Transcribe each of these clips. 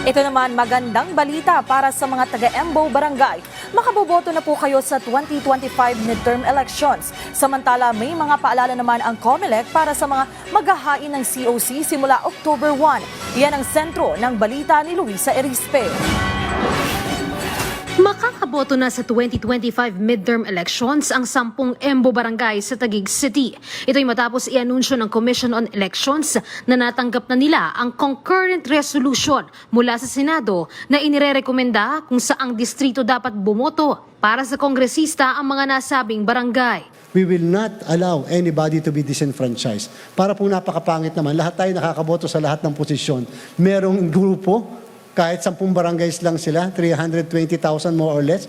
Ito naman magandang balita para sa mga taga-Embo Barangay. Makaboboto na po kayo sa 2025 midterm elections. Samantala may mga paalala naman ang COMELEC para sa mga maghahain ng COC simula October 1. Yan ang sentro ng balita ni Luisa Erispe. Makakaboto na sa 2025 midterm elections ang 10 Embo Barangay sa Taguig City. Ito'y matapos i-anunsyo ng Commission on Elections na natanggap na nila ang concurrent resolution mula sa Senado na inirerekomenda kung saang distrito dapat bumoto para sa kongresista ang mga nasabing barangay. We will not allow anybody to be disenfranchised. Para po napakapangit naman, lahat tayo nakakaboto sa lahat ng posisyon. Merong grupo, kahit 10 barangays lang sila, 320,000 more or less,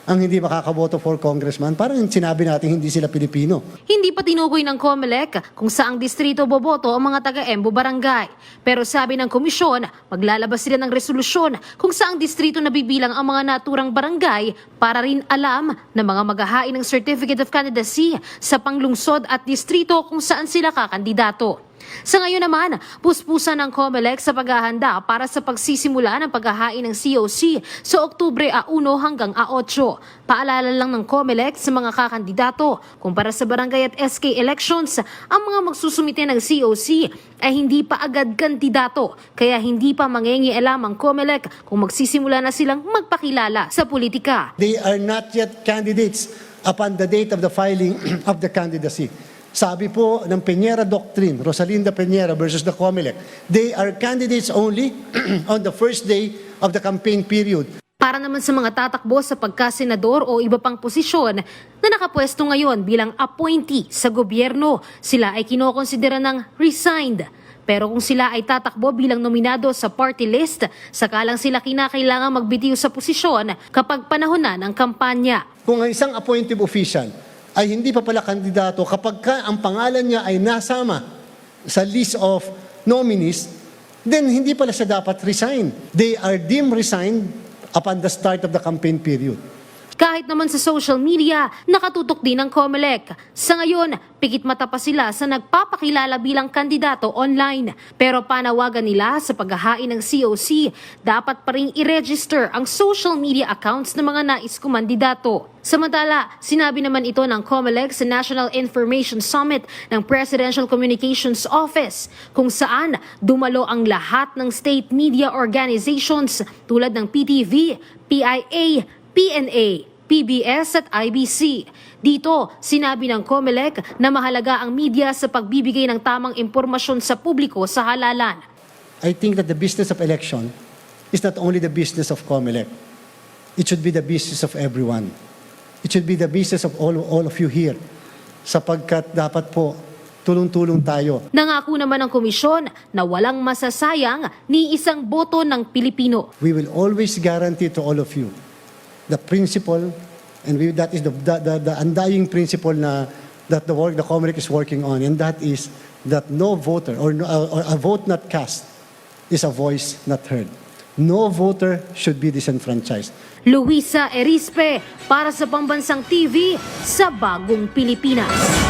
ang hindi makakaboto for congressman. Parang sinabi natin hindi sila Pilipino. Hindi pa tinukoy ng COMELEC kung saang distrito boboto ang mga taga-Embo Barangay. Pero sabi ng komisyon, maglalabas sila ng resolusyon kung saang distrito nabibilang ang mga naturang barangay para rin alam na mga maghahain ng Certificate of Candidacy sa panglungsod at distrito kung saan sila kakandidato. Sa ngayon naman, puspusan ng COMELEC sa paghahanda para sa pagsisimula ng paghahain ng COC sa Oktubre 1 hanggang 8. Paalala lang ng COMELEC sa mga kakandidato, kumpara sa barangay at SK elections, ang mga magsusumite ng COC ay hindi pa agad kandidato, kaya hindi pa mangingialam ang COMELEC kung magsisimula na silang magpakilala sa politika. They are not yet candidates upon the date of the filing of the candidacy. Sabi po ng Peñera Doctrine, Rosalinda Peñera versus the COMELEC, they are candidates only on the first day of the campaign period. Para naman sa mga tatakbo sa pagkasenador o iba pang posisyon na nakapwesto ngayon bilang appointee sa gobyerno, sila ay kinokonsidera ng resigned. Pero kung sila ay tatakbo bilang nominado sa party list, saka lang sila kinakailangan magbitiw sa posisyon kapag panahon na ng kampanya. Kung ang isang appointive official ay hindi pa pala kandidato kapag ang pangalan niya ay nasama sa list of nominees, then hindi pala siya dapat resign. They are deemed resigned upon the start of the campaign period. Kahit naman sa social media, nakatutok din ang COMELEC. Sa ngayon, pikit mata pa sila sa nagpapakilala bilang kandidato online. Pero panawagan nila sa paghahain ng COC, dapat pa rin i-register ang social media accounts ng mga nais kumandidato. Samantala, sinabi naman ito ng COMELEC sa National Information Summit ng Presidential Communications Office, kung saan dumalo ang lahat ng state media organizations tulad ng PTV, PIA, PNA, PBS at IBC. Dito, sinabi ng COMELEC na mahalaga ang media sa pagbibigay ng tamang impormasyon sa publiko sa halalan. I think that the business of election is not only the business of COMELEC. It should be the business of everyone. It should be the business of all of you here. Sapagkat dapat po tulong-tulong tayo. Nangako naman ng komisyon na walang masasayang ni isang boto ng Pilipino. We will always guarantee to all of you the principle, and that is the undying principle that the COMELEC is working on, and that is that no voter or a vote not cast is a voice not heard. No voter should be disenfranchised. Luisa Erispe para sa Pambansang TV sa Bagong Pilipinas.